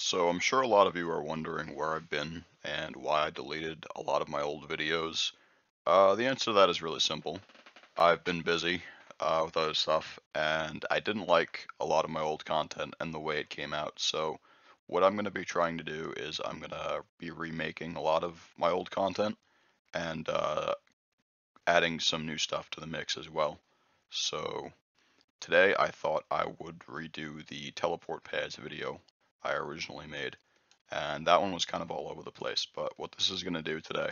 So I'm sure a lot of you are wondering where I've been and why I deleted a lot of my old videos. The answer to that is really simple. I've been busy with other stuff, and I didn't like a lot of my old content and the way it came out. So what I'm going to be trying to do is I'm going to be remaking a lot of my old content and adding some new stuff to the mix as well. So today I thought I would redo the teleport pads video I originally made. And that one was kind of all over the place, but what this is going to do today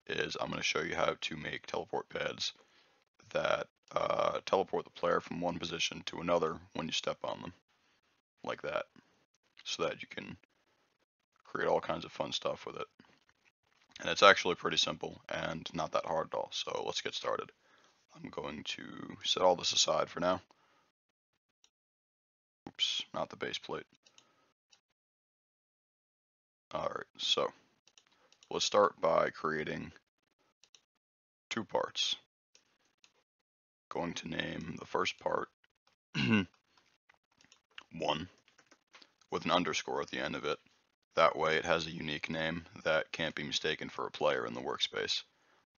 is I'm going to show you how to make teleport pads that teleport the player from one position to another when you step on them, like that, so that you can create all kinds of fun stuff with it. And it's actually pretty simple and not that hard at all, so let's get started. I'm going to set all this aside for now. Oops, not the base plate. Alright, so let's start by creating two parts. Going to name the first part 1 with an underscore at the end of it. That way it has a unique name that can't be mistaken for a player in the workspace.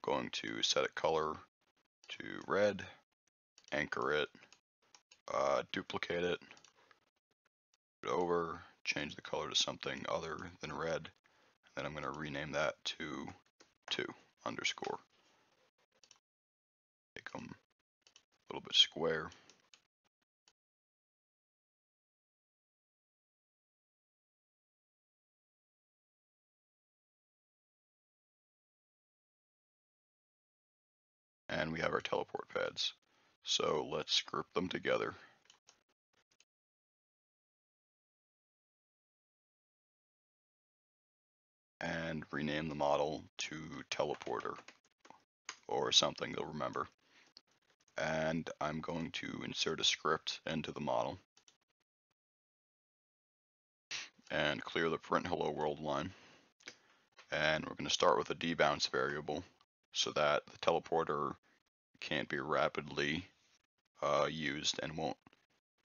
Going to set a color to red, anchor it, duplicate it, put it over, change the color to something other than red, and then I'm going to rename that to 2 underscore. Make them a little bit square. And we have our teleport pads. So let's group them together. And rename the model to teleporter or something you'll remember. And I'm going to insert a script into the model and clear the print hello world line. And we're going to start with a debounce variable so that the teleporter can't be rapidly used and won't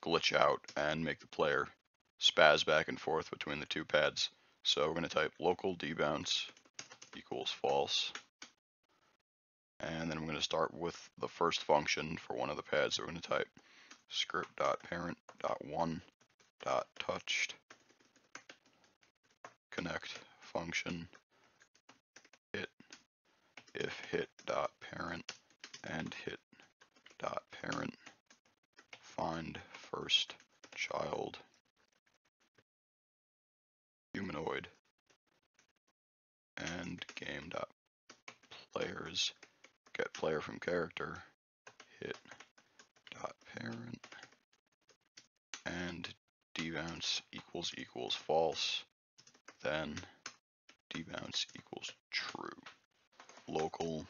glitch out and make the player spaz back and forth between the two pads. So we're going to type local debounce equals false. And then we're going to start with the first function for one of the pads. So we're going to type script.parent.1.touched connect function hit if hit.parent and hit.parent find first child humanoid and game.players get player from character hit.parent and debounce equals false, then debounce equals true. Local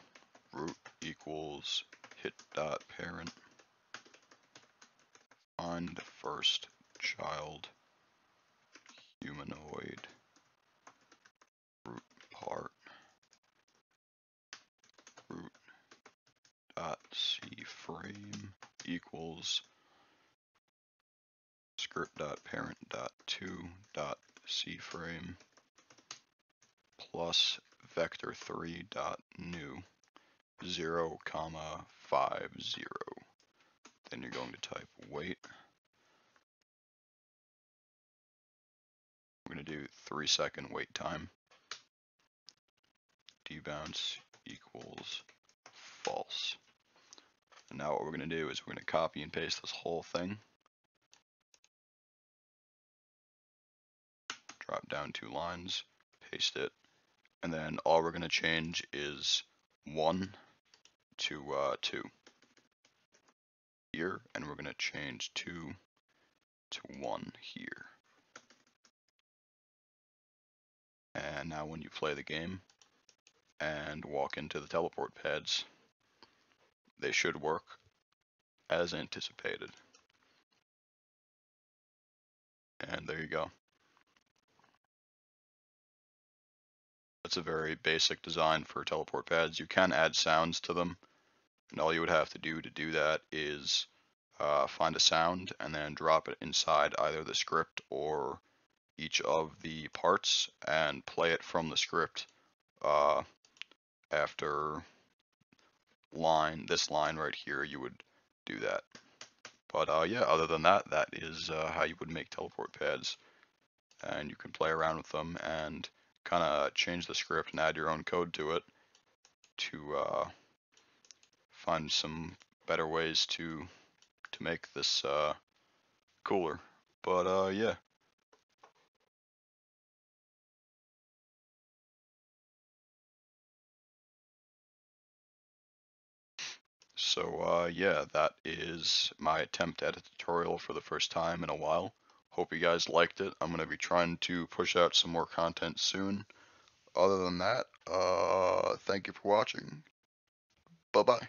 root equals hit.parent find first child humanoid root part root dot c frame equals script.parent.2.cframe plus vector3.new 0,50. Then you're going to type wait. We're going to do 3-second wait time. Debounce equals false. And now what we're going to do is we're going to copy and paste this whole thing. Drop down 2 lines, paste it, and then all we're going to change is 1 to 2 here, and we're going to change 2 to 1 here. And now when you play the game and walk into the teleport pads, they should work as anticipated. And there you go. That's a very basic design for teleport pads. You can add sounds to them, and all you would have to do that is find a sound and then drop it inside either the script or each of the parts and play it from the script after this line right here, you would do that. But yeah, other than that, that is how you would make teleport pads, and you can play around with them and kind of change the script and add your own code to it to find some better ways to make this cooler. But yeah. So yeah, that is my attempt at a tutorial for the first time in a while. Hope you guys liked it. I'm gonna be trying to push out some more content soon. Other than that, thank you for watching. Bye bye.